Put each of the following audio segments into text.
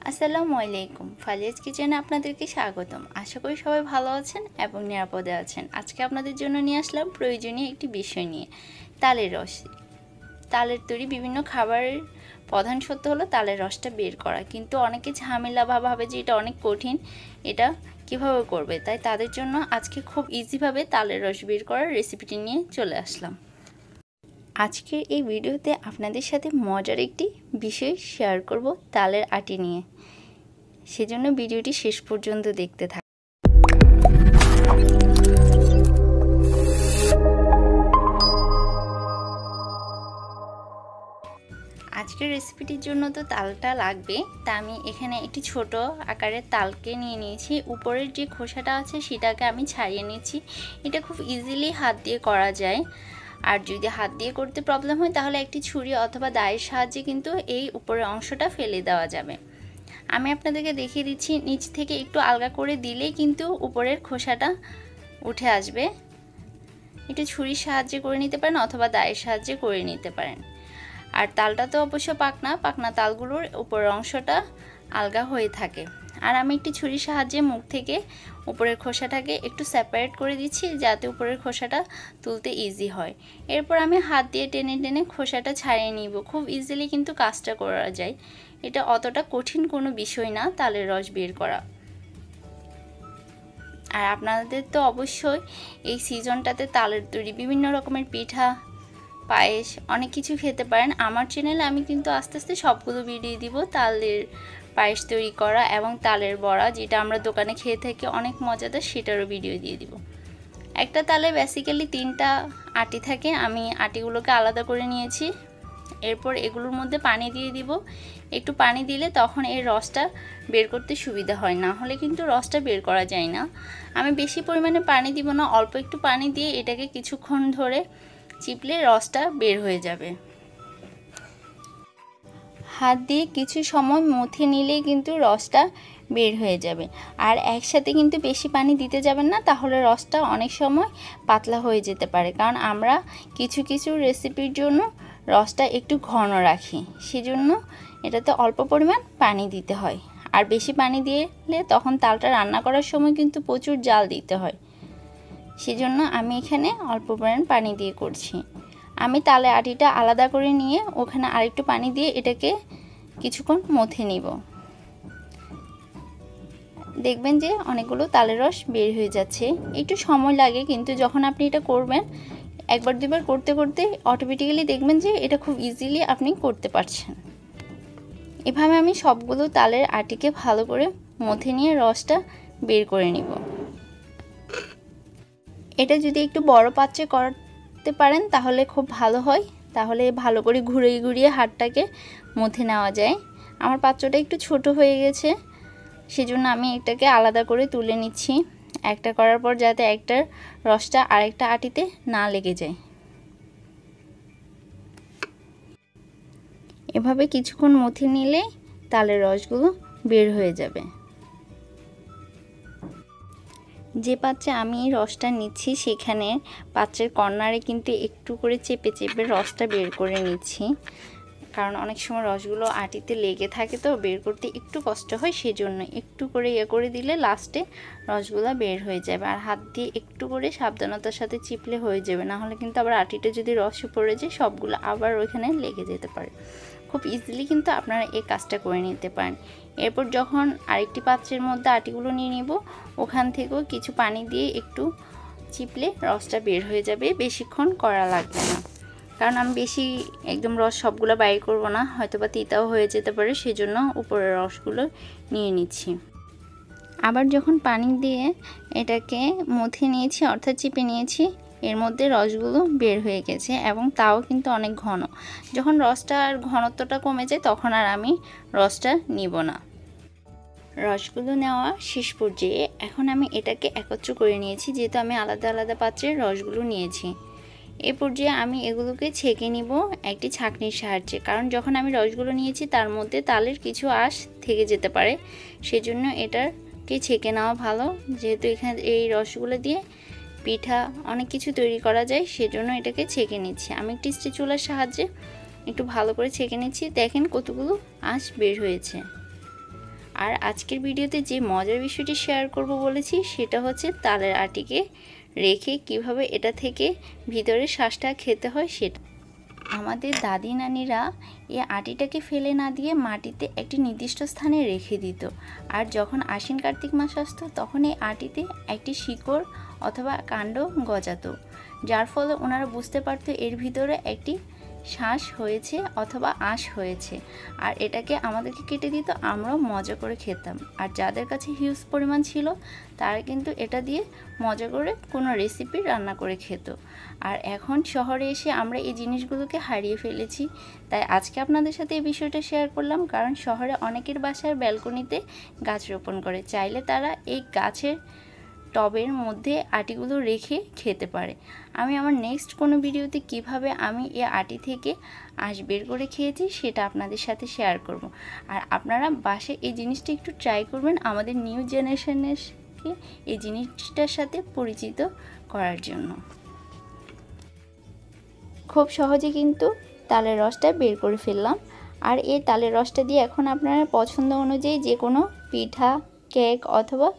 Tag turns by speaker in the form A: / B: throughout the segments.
A: আসসালামু আলাইকুম। ফালিয়াস কিচেনে আপনাদেরকে স্বাগতম। আশা করি সবাই ভালো আছেন এবং নিরাপদে আছেন। আজকে আপনাদের জন্য নিয়ে আসলাম প্রয়োজনীয় একটি বিষয় নিয়ে, তালের রস। তালের তৈরি বিভিন্ন খাবারের প্রধান সত্য হলো তালের রসটা বের করা, কিন্তু অনেকে ঝামেলা বা ভাবে যে এটা অনেক কঠিন, এটা কিভাবে করবে। তাই তাদের জন্য আজকে খুব ইজিভাবে তালের রস বের করার রেসিপিটি নিয়ে চলে আসলাম। আজকের এই ভিডিওতে আপনাদের সাথে মজার একটি বিষয় শেয়ার করব, তালের আটি নিয়ে। সেজন্য ভিডিওটি শেষ পর্যন্ত দেখতে থাকুন। আজকের রেসিপিটির জন্য তো তালটা লাগবে, তা আমি এখানে একটি ছোট আকারের তালকে নিয়ে নিয়েছি। উপরের যে খোসাটা আছে সেটাকে আমি ছাড়িয়ে নিয়েছি। এটা খুব ইজিলি হাত দিয়ে করা যায়। আর যদি হাত দিয়ে করতে প্রবলেম হয় তাহলে একটি ছুরি অথবা দায়ের সাহায্যে কিন্তু এই উপরের অংশটা ফেলে দেওয়া যাবে। আমি আপনাদেরকে দেখিয়ে দিচ্ছি, নিচ থেকে একটু আলগা করে দিলেই কিন্তু উপরের খোসাটা উঠে আসবে। একটু ছুরির সাহায্যে করে নিতে পারেন অথবা দায়ের সাহায্যে করে নিতে পারেন। আর তালটা তো অবশ্য পাকনা তালগুলোর উপরের অংশটা আলগা হয়ে থাকে। আর আমি একটি ছুরির সাহায্যে মুখ থেকে উপরের খোসাটাকে একটু সেপারেট করে দিচ্ছি, যাতে উপরের খোসাটা তুলতে ইজি হয়। এরপর আমি হাত দিয়ে টেনে টেনে খোসাটা ছাড়িয়ে নিব। খুব ইজিলি কিন্তু কাজটা করা যায়। এটা অতটা কঠিন কোনো বিষয় না তালের রস বের করা। আর আপনাদের তো অবশ্যই এই সিজনটাতে তালের তৈরি বিভিন্ন রকমের পিঠা, পায়েস অনেক কিছু খেতে পারেন। আমার চ্যানেলে আমি কিন্তু আস্তে আস্তে সবগুলো ভিডিও দিব, তালের পায়েস তৈরি করা এবং তালের বড়া, যেটা আমরা দোকানে খেয়ে থাকি অনেক মজাদার, সেটারও ভিডিও দিয়ে দিব। একটা তালে বেসিক্যালি 3টা আটি থাকে। আমি আটিগুলোকে আলাদা করে নিয়েছি। এরপর এগুলোর মধ্যে পানি দিয়ে দিব। একটু পানি দিলে তখন এই রসটা বের করতে সুবিধা হয়, না হলে কিন্তু রসটা বের করা যায় না। আমি বেশি পরিমাণে পানি দিব না, অল্প একটু পানি দিয়ে এটাকে কিছুক্ষণ ধরে চিপলে রসটা বের হয়ে যাবে। হাত দিয়ে কিছু সময় মথে নিলেই কিন্তু রসটা বের হয়ে যাবে। আর একসাথে কিন্তু বেশি পানি দিতে যাবেন না, তাহলে রসটা অনেক সময় পাতলা হয়ে যেতে পারে। কারণ আমরা কিছু কিছু রেসিপির জন্য রসটা একটু ঘন রাখি, সেজন্য এটাতে অল্প পরিমাণ পানি দিতে হয়। আর বেশি পানি দিলে তখন তালটা রান্না করার সময় কিন্তু প্রচুর জাল দিতে হয়। সেজন্য আমি এখানে অল্প পরিমাণ পানি দিয়ে করছি। আমি তালে আটিটা আলাদা করে নিয়ে ওখানে আরেকটু পানি দিয়ে এটাকে কিছুক্ষণ মথে নিব। দেখবেন যে অনেকগুলো তালের রস বের হয়ে যাচ্ছে। একটু সময় লাগে, কিন্তু যখন আপনি এটা করবেন একবার দুবার করতে করতে অটোমেটিক্যালি দেখবেন যে এটা খুব ইজিলি আপনি করতে পারছেন। এভাবে আমি সবগুলো তালের আটিকে ভালো করে মথে নিয়ে রসটা বের করে নিব। এটা যদি একটু বড় পাত্রে করতে পারেন তাহলে খুব ভালো হয়, তাহলে ভালো করে ঘুরিয়ে ঘুরিয়ে হাতটাকে মথে নেওয়া যায়। আমার পাত্রটা একটু ছোট হয়ে গেছে, সেজন্য আমি এটাকে আলাদা করে তুলে নিচ্ছি। একটা করার পর যাতে একটার রসটা আরেকটা আটিতে না লেগে যায়। এভাবে কিছুক্ষণ মথে নিলে তালের রসগুলো বের হয়ে যাবে। যে পাত্রে আমি রসটা নিচ্ছি সেখানে পাত্রের কর্নারে কিন্তু একটু করে চেপে চেপে রসটা বের করে নিচ্ছি, কারণ অনেক সময় রসগুলো আটিতে লেগে থাকে তো বের করতে একটু কষ্ট হয়। সেজন্য একটু করে করে দিলে লাস্টে রসগুলো বের হয়ে যাবে। আর হাত দিয়ে একটু করে সাবধানতার সাথে চিপলে হয়ে যাবে, না হলে কিন্তু আবার আটিটা যদি রসে পড়ে যায় সবগুলো আবার ওইখানে লেগে যেতে পারে। খুব ইজিলি কিন্তু আপনারা এই কাজটা করে নিতে পারেন। এরপর যখন আরেকটি পাত্রের মধ্যে আটিগুলো নিয়ে নিব, ওখান থেকেও কিছু পানি দিয়ে একটু চিপলে রসটা বের হয়ে যাবে। বেশিক্ষণ করা লাগবে না, কারণ আমি বেশি একদম রস সবগুলো বাইর করব না, হয়তো বা তিতাও হয়ে যেতে পারে, সেজন্য উপরের রসগুলো নিয়ে নিচ্ছি। আবার যখন পানি দিয়ে এটাকে মথে নিয়েছি অর্থাৎ চিপে নিয়েছি, এর মধ্যে রসগুলো বের হয়ে গেছে এবং তাও কিন্তু অনেক ঘন। যখন রসটার ঘনত্বটা কমে যায় তখন আর আমি রসটা নিব না। রসগুলো নেওয়া শেষ পর্যায়ে এখন আমি এটাকে একত্র করে নিয়েছি, যেহেতু আমি আলাদা আলাদা পাত্রে রসগুলো নিয়েছি। এ পর্যায়ে আমি এগুলোকে ছেঁকে নিব একটি ছাঁকনির সাহায্যে, কারণ যখন আমি রসগুলো নিয়েছি তার মধ্যে তালের কিছু আঁশ থেকে যেতে পারে, সেজন্য এটাকে ছেঁকে নেওয়া ভালো। যেহেতু এখানে এই রসগুলো দিয়ে পিঠা অনেক কিছু তৈরি করা যায়, সেজন্য এটাকে ছেঁকে নিচ্ছি। আমি একটি স্প্যাচুলার সাহায্যে একটু ভালো করে ছেঁকে নিচ্ছি। দেখেন কতগুলো আঁশ বের হয়েছে। আর আজকের ভিডিওতে যে মজার বিষয়টি শেয়ার করব বলেছি সেটা হচ্ছে তালের আটিকে রেখে কিভাবে এটা থেকে ভিতরে শ্বাসটা খেতে হয় সেটা। আমাদের দাদি নানিরা এই আটিটাকে ফেলে না দিয়ে মাটিতে একটি নির্দিষ্ট স্থানে রেখে দিত। আর যখন আশ্বিন কার্তিক মাস আসতো তখন এই আটিতে একটি শিকড় অথবা কাণ্ড গজাতো, যার ফলে ওনারা বুঝতে পারতো এর ভিতরে একটি শ্বাস হয়েছে অথবা আঁশ হয়েছে। আর এটাকে আমাদেরকে কেটে দিত, আমরাও মজা করে খেতাম। আর যাদের কাছে হিউজ পরিমাণ ছিল তারা কিন্তু এটা দিয়ে মজা করে কোনো রেসিপি রান্না করে খেত। আর এখন শহরে এসে আমরা এই জিনিসগুলোকে হারিয়ে ফেলেছি, তাই আজকে আপনাদের সাথে এই বিষয়টা শেয়ার করলাম। কারণ শহরে অনেকের বাসার ব্যালকনিতে গাছ রোপণ করে, চাইলে তারা এই গাছের টবের মধ্যে আটিগুলো রেখে খেতে পারে। আমি আমার নেক্সট কোনো ভিডিওতে কিভাবে আমি এই আটি থেকে আঁশ বের করে খেয়েছি সেটা আপনাদের সাথে শেয়ার করব। আর আপনারা বাসায় এই জিনিসটা একটু ট্রাই করবেন, আমাদের নিউ জেনারেশনকে এই জিনিসটার সাথে পরিচিত করার জন্য। খুব সহজে কিন্তু তালের রসটা বের করে ফেললাম। আর এই তালের রসটা দিয়ে এখন আপনারা পছন্দ অনুযায়ী যে কোনো পিঠা, কেক অথবা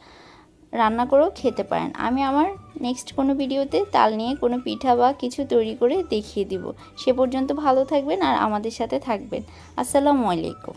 A: রান্না করেও খেতে পারেন। আমি আমার নেক্সট কোনো ভিডিওতে তাল নিয়ে কোনো পিঠা বা কিছু তৈরি করে দেখিয়ে দিব। সে পর্যন্ত ভালো থাকবেন আর আমাদের সাথে থাকবেন। আসসালামু আলাইকুম।